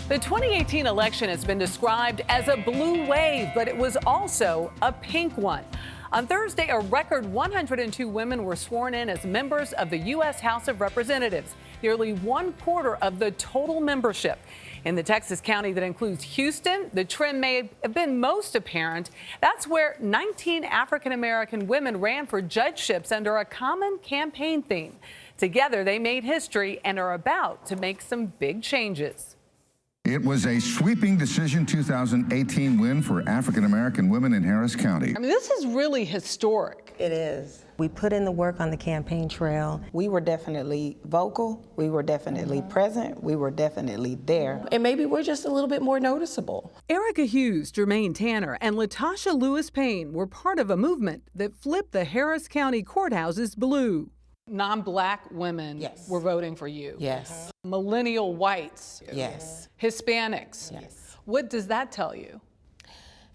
The 2018 election has been described as a blue wave, but it was also a pink one. On Thursday, a record 102 women were sworn in as members of the U.S. House of Representatives, nearly 1/4 of the total membership. In the Texas county that includes Houston, the trend may have been most apparent. That's where 19 African-American women ran for judgeships under a common campaign theme. Together, they made history and are about to make some big changes. It was a sweeping decision 2018 win for African-American women in Harris County. I mean, this is really historic. It is. We put in the work on the campaign trail. We were definitely vocal. We were definitely present. We were definitely there. And maybe we're just a little bit more noticeable. Erica Hughes, Jermaine Tanner, and Latasha Lewis Payne were part of a movement that flipped the Harris County courthouses blue. Non-black women were voting for you. Yes. Millennial whites. Yes. Hispanics. Yes. What does that tell you?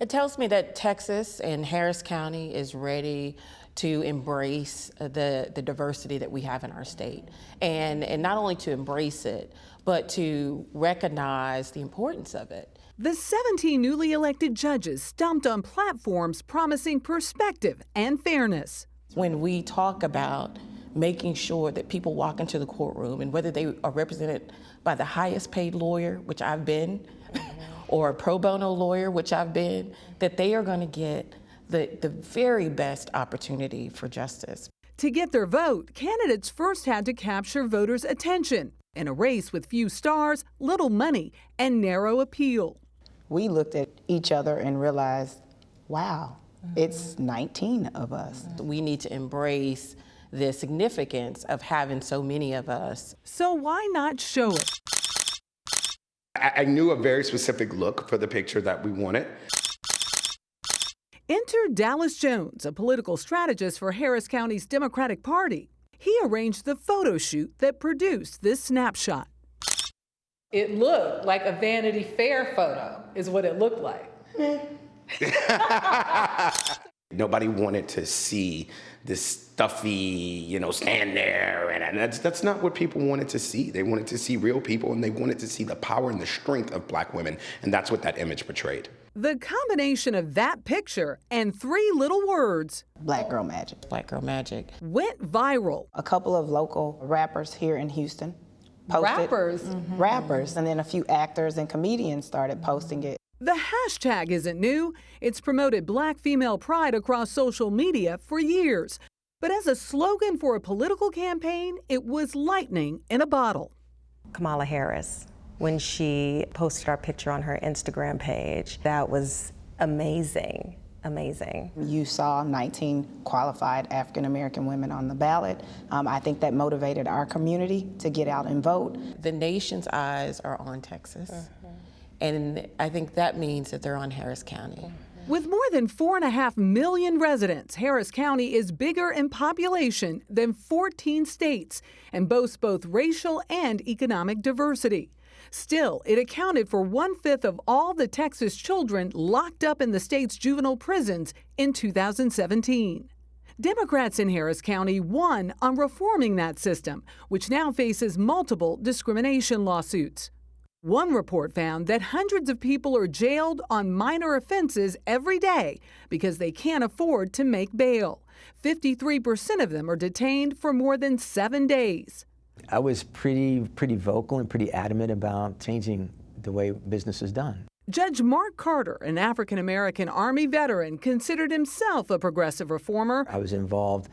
It tells me that Texas and Harris County is ready to embrace the diversity that we have in our state. And not only to embrace it, but to recognize the importance of it. The 17 newly elected judges stomped on platforms promising perspective and fairness. When we talk about making sure that people walk into the courtroom, and whether they are represented by the highest paid lawyer, which I've been, or a pro bono lawyer, which I've been, that they are going to get the very best opportunity for justice. To get their vote, candidates first had to capture voters' attention in a race with few stars, little money, and narrow appeal. We looked at each other and realized, wow, it's 19 of us. We need to embrace the significance of having so many of us. So why not show it? I knew a very specific look for the picture that we wanted. Enter Dallas Jones, a political strategist for Harris County's Democratic Party. He arranged the photo shoot that produced this snapshot. It looked like a Vanity Fair photo, is what it looked like. Nobody wanted to see this stuffy, stand there, and that's not what people wanted to see. They wanted to see real people, and they wanted to see the power and the strength of black women, and that's what that image portrayed. The combination of that picture and 3 little words, Black Girl Magic. Black Girl Magic. went viral. A couple of local rappers here in Houston posted. Rappers? Rappers, and then a few actors and comedians started posting it. The hashtag isn't new. It's promoted black female pride across social media for years. But as a slogan for a political campaign, it was lightning in a bottle. Kamala Harris, when she posted our picture on her Instagram page, that was amazing, amazing. You saw 19 qualified African-American women on the ballot. I think that motivated our community to get out and vote. The nation's eyes are on Texas. And I think that means that they're on Harris County. With more than 4.5 million residents, Harris County is bigger in population than 14 states and boasts both racial and economic diversity. Still, it accounted for 1/5 of all the Texas children locked up in the state's juvenile prisons in 2017. Democrats in Harris County won on reforming that system, which now faces multiple discrimination lawsuits. One report found that hundreds of people are jailed on minor offenses every day because they can't afford to make bail. 53% of them are detained for more than 7 days. I was pretty vocal and pretty adamant about changing the way business is done. Judge Mark Carter, an African-American Army veteran, considered himself a progressive reformer. I was involved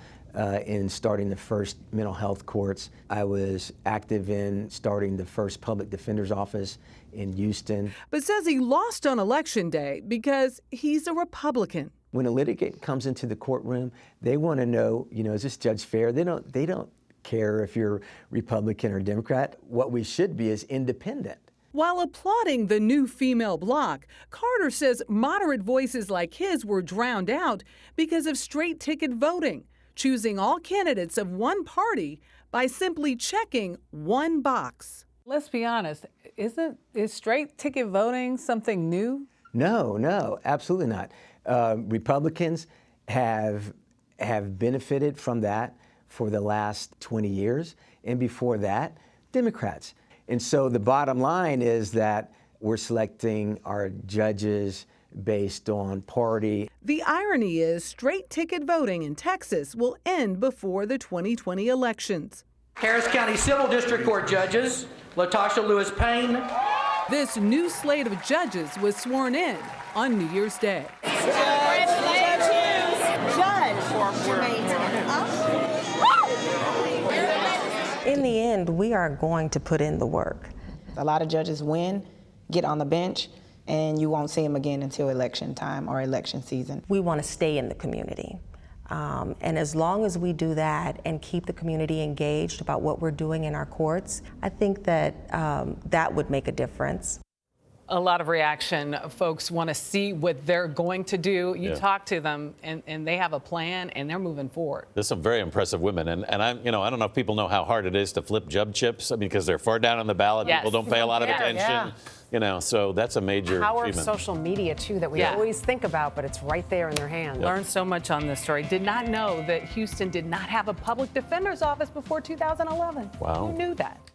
in starting the first mental health courts. I was active in starting the first public defender's office in Houston. But says he lost on Election Day because he's a Republican. When a litigant comes into the courtroom, they want to know, is this judge fair? They don't care if you're Republican or Democrat. What we should be is independent. While applauding the new female bloc, Carter says moderate voices like his were drowned out because of straight ticket voting, choosing all candidates of one party by simply checking one box. Let's be honest, is straight ticket voting something new? No, absolutely not. Republicans have benefited from that for the last 20 years, and before that, Democrats. And so the bottom line is that We're selecting our judges based on party. The irony is straight ticket voting in Texas will end before the 2020 elections. Harris County Civil District Court judges, Latasha Lewis-Payne. This new slate of judges was sworn in on New Year's Day. In the end, we are going to put in the work. A lot of judges win, get on the bench, and you won't see them again until election time or election season. We want to stay in the community. And as long as we do that and keep the community engaged about what we're doing in our courts, I think that that would make a difference. A lot of reaction. Folks want to see what they're going to do. You talk to them, and they have a plan, and they're moving forward. There's some very impressive women, and I don't know if people know how hard it is to flip judgeships. I mean, because they're far down on the ballot. Yes. People don't pay a lot of attention. So that's a major power achievement. of social media too that we always think about, but it's right there in their hands. Learned so much on this story. Did not know that Houston did not have a public defender's office before 2011. Wow. Who knew that?